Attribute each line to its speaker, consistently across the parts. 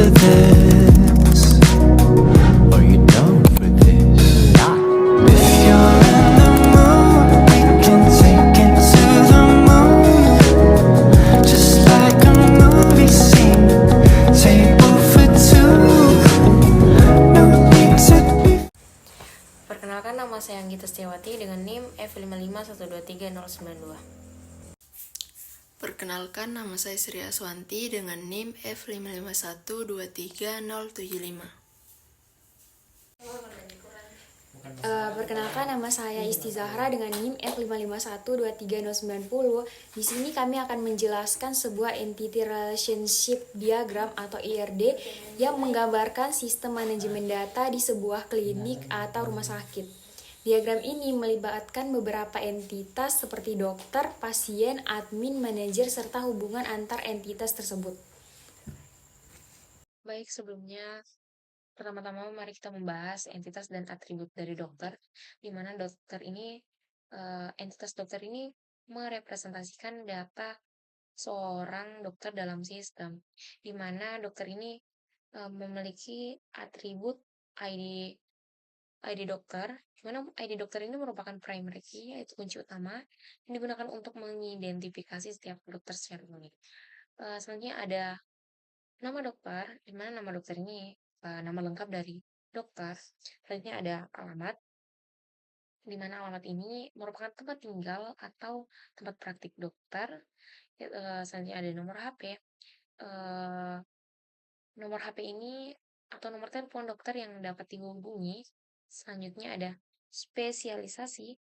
Speaker 1: for this? Are you down for this? If you're in the mood, we can take it to the moon. Just like a movie scene, table for two. No need to be.
Speaker 2: Perkenalkan, nama saya Anggita Setiawati dengan NIM F551239092.
Speaker 3: Perkenalkan, nama saya Sri Aswanti dengan NIM F551237075.
Speaker 4: Perkenalkan, nama saya Isti Zahra dengan NIM F551239090. Di sini kami akan menjelaskan sebuah entity relationship diagram atau IRD yang menggambarkan sistem manajemen data di sebuah klinik atau rumah sakit. Diagram ini melibatkan beberapa entitas seperti dokter, pasien, admin, manajer, serta hubungan antar entitas tersebut.
Speaker 2: Baik, sebelumnya pertama-tama mari kita membahas entitas dan atribut dari dokter, di mana entitas dokter ini merepresentasikan data seorang dokter dalam sistem, di mana dokter ini memiliki atribut ID dokter, di mana ID dokter ini merupakan primary key, yaitu kunci utama yang digunakan untuk mengidentifikasi setiap dokter secara unik. Selanjutnya ada nama dokter, di mana nama dokter ini nama lengkap dari dokter. Selanjutnya ada alamat, di mana alamat ini merupakan tempat tinggal atau tempat praktik dokter. Selanjutnya ada nomor HP. Nomor HP ini atau nomor telepon dokter yang dapat dihubungi. Selanjutnya ada spesialisasi,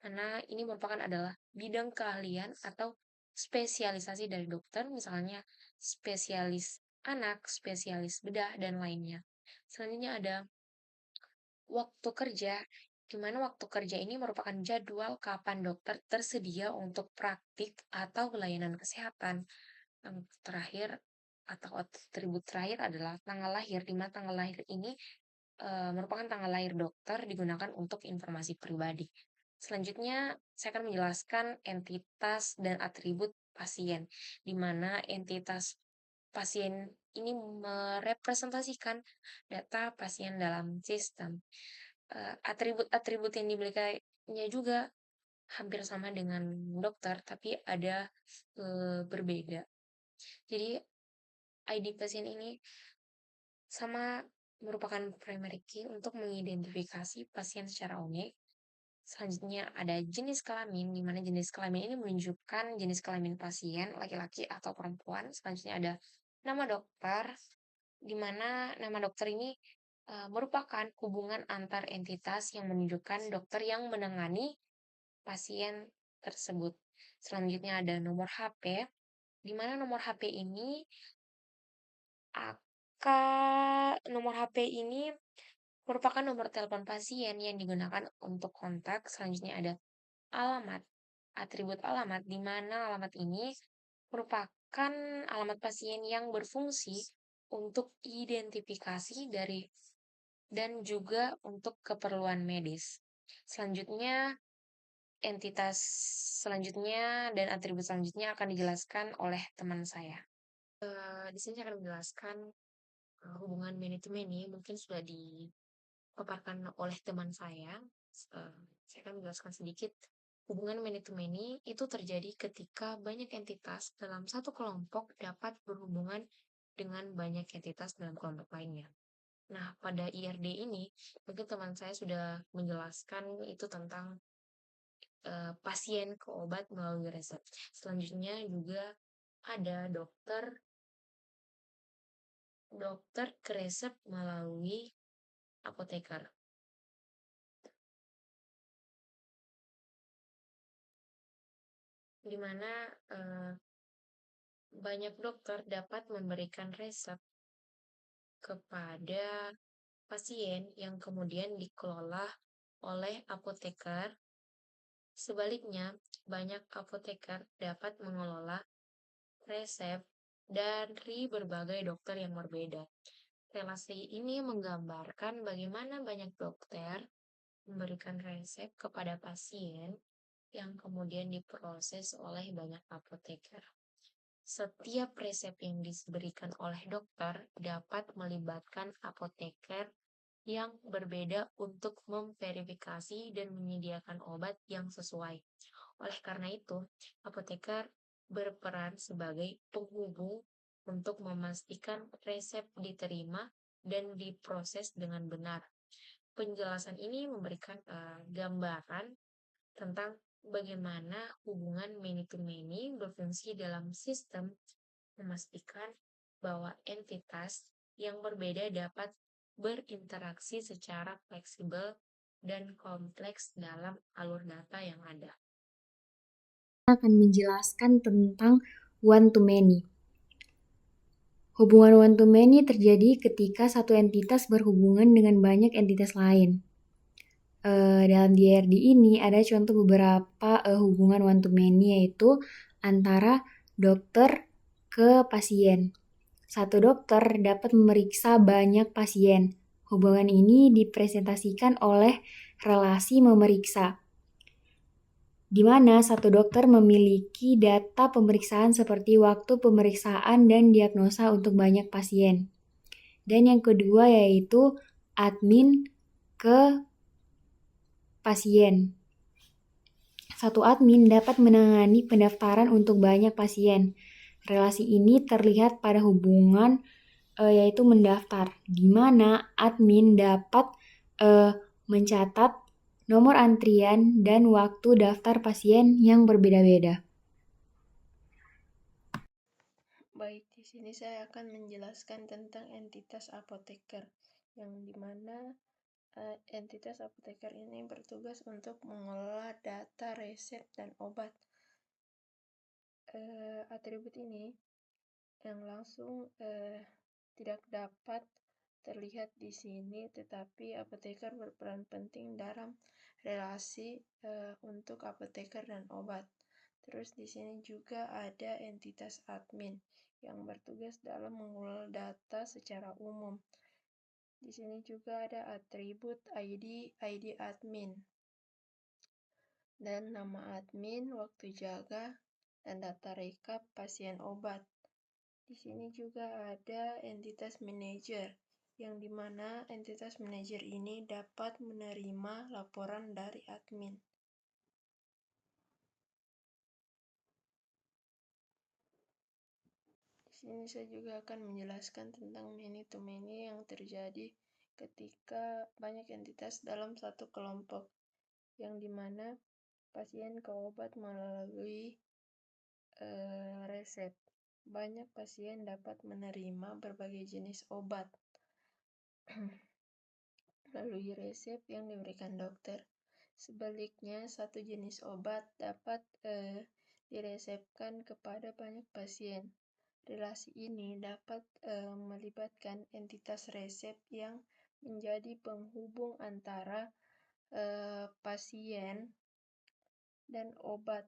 Speaker 2: mana ini merupakan adalah bidang keahlian atau spesialisasi dari dokter, misalnya spesialis anak, spesialis bedah, dan lainnya. Selanjutnya ada waktu kerja, di mana waktu kerja ini merupakan jadwal kapan dokter tersedia untuk praktik atau pelayanan kesehatan. Yang terakhir atau atribut terakhir adalah tanggal lahir, di mana tanggal lahir ini merupakan tanggal lahir dokter digunakan untuk informasi pribadi. Selanjutnya, saya akan menjelaskan entitas dan atribut pasien, di mana entitas pasien ini merepresentasikan data pasien dalam sistem. Atribut-atribut yang dimilikinya juga hampir sama dengan dokter, tapi ada berbeda. Jadi, ID pasien ini sama merupakan primary key untuk mengidentifikasi pasien secara unik. Selanjutnya ada jenis kelamin, di mana jenis kelamin ini menunjukkan jenis kelamin pasien, laki-laki atau perempuan. Selanjutnya ada nama dokter, di mana nama dokter ini merupakan hubungan antar entitas yang menunjukkan dokter yang menangani pasien tersebut. Selanjutnya ada nomor HP, di mana nomor HP ini nomor HP ini merupakan nomor telepon pasien yang digunakan untuk kontak. Selanjutnya ada alamat, atribut alamat, di mana alamat ini merupakan alamat pasien yang berfungsi untuk identifikasi dari dan juga untuk keperluan medis. Selanjutnya, entitas selanjutnya dan atribut selanjutnya akan dijelaskan oleh teman saya. Di sini saya akan menjelaskan hubungan many to many, mungkin sudah dipaparkan oleh teman saya. Saya akan menjelaskan sedikit. Hubungan many to many itu terjadi ketika banyak entitas dalam satu kelompok dapat berhubungan dengan banyak entitas dalam kelompok lainnya. Nah, pada IRD ini, mungkin teman saya sudah menjelaskan itu tentang pasien ke obat melalui resep. Selanjutnya juga ada dokter ke resep melalui apoteker. Di mana banyak dokter dapat memberikan resep kepada pasien yang kemudian dikelola oleh apoteker. Sebaliknya, banyak apoteker dapat mengelola resep dari berbagai dokter yang berbeda. Relasi ini menggambarkan bagaimana banyak dokter memberikan resep kepada pasien yang kemudian diproses oleh banyak apoteker. Setiap resep yang diberikan oleh dokter dapat melibatkan apoteker yang berbeda untuk memverifikasi dan menyediakan obat yang sesuai. Oleh karena itu, apoteker berperan sebagai penghubung untuk memastikan resep diterima dan diproses dengan benar. Penjelasan ini memberikan gambaran tentang bagaimana hubungan many to many berfungsi dalam sistem, memastikan bahwa entitas yang berbeda dapat berinteraksi secara fleksibel dan kompleks dalam alur data yang ada.
Speaker 4: Akan menjelaskan tentang one to many. Hubungan one to many terjadi ketika satu entitas berhubungan dengan banyak entitas lain. Dalam DRD ini ada contoh beberapa hubungan one to many, yaitu antara dokter ke pasien. Satu dokter dapat memeriksa banyak pasien. Hubungan ini dipresentasikan oleh relasi memeriksa, di mana satu dokter memiliki data pemeriksaan seperti waktu pemeriksaan dan diagnosa untuk banyak pasien. Dan yang kedua yaitu admin ke pasien. Satu admin dapat menangani pendaftaran untuk banyak pasien. Relasi ini terlihat pada hubungan yaitu mendaftar, di mana admin dapat mencatat nomor antrian dan waktu daftar pasien yang berbeda-beda.
Speaker 3: Baik, di sini saya akan menjelaskan tentang entitas apoteker, yang dimana entitas apoteker ini bertugas untuk mengelola data resep dan obat. Atribut ini yang langsung tidak dapat terlihat di sini, tetapi apoteker berperan penting dalam relasi untuk apoteker dan obat. Terus di sini juga ada entitas admin yang bertugas dalam mengelola data secara umum. Di sini juga ada atribut ID admin, dan nama admin, waktu jaga, dan data rekap pasien obat. Di sini juga ada entitas manajer, yang dimana entitas manajer ini dapat menerima laporan dari admin. Di sini saya juga akan menjelaskan tentang many to many yang terjadi ketika banyak entitas dalam satu kelompok, yang dimana pasien ke obat melalui resep. Banyak pasien dapat menerima berbagai jenis obat melalui resep yang diberikan dokter. Sebaliknya, satu jenis obat dapat diresepkan kepada banyak pasien. Relasi ini dapat melibatkan entitas resep yang menjadi penghubung antara pasien dan obat.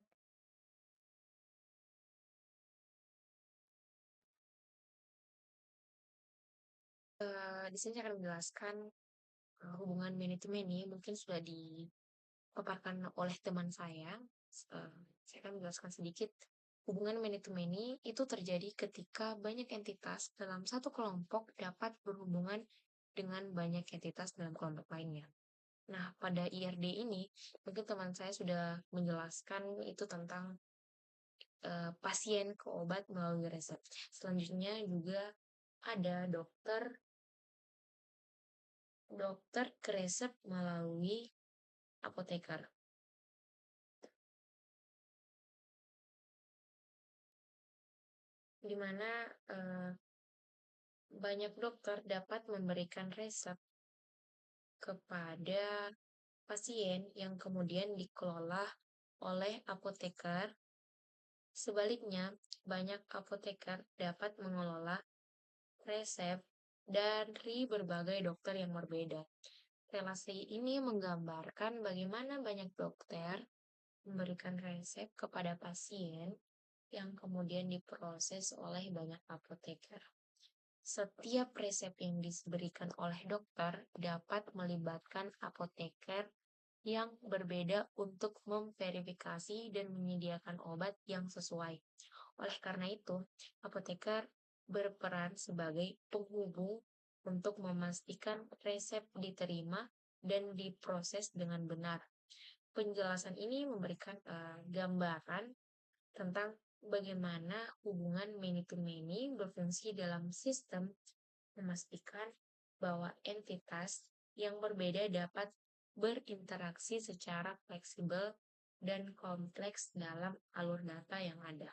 Speaker 2: Di sini saya akan menjelaskan hubungan many to many, mungkin sudah dipaparkan oleh teman saya. Saya akan menjelaskan sedikit. Hubungan many to many itu terjadi ketika banyak entitas dalam satu kelompok dapat berhubungan dengan banyak entitas dalam kelompok lainnya. Nah, pada IRD ini, mungkin teman saya sudah menjelaskan itu tentang pasien ke obat melalui resep. Selanjutnya juga ada dokter ke resep melalui apoteker. Di mana banyak dokter dapat memberikan resep kepada pasien yang kemudian dikelola oleh apoteker. Sebaliknya, banyak apoteker dapat mengelola resep dari berbagai dokter yang berbeda. Relasi ini menggambarkan bagaimana banyak dokter memberikan resep kepada pasien yang kemudian diproses oleh banyak apoteker. Setiap resep yang diberikan oleh dokter dapat melibatkan apoteker yang berbeda untuk memverifikasi dan menyediakan obat yang sesuai. Oleh karena itu, apoteker berperan sebagai penghubung untuk memastikan resep diterima dan diproses dengan benar. Penjelasan ini memberikan gambaran tentang bagaimana hubungan many-to-many berfungsi dalam sistem, memastikan bahwa entitas yang berbeda dapat berinteraksi secara fleksibel dan kompleks dalam alur data yang ada.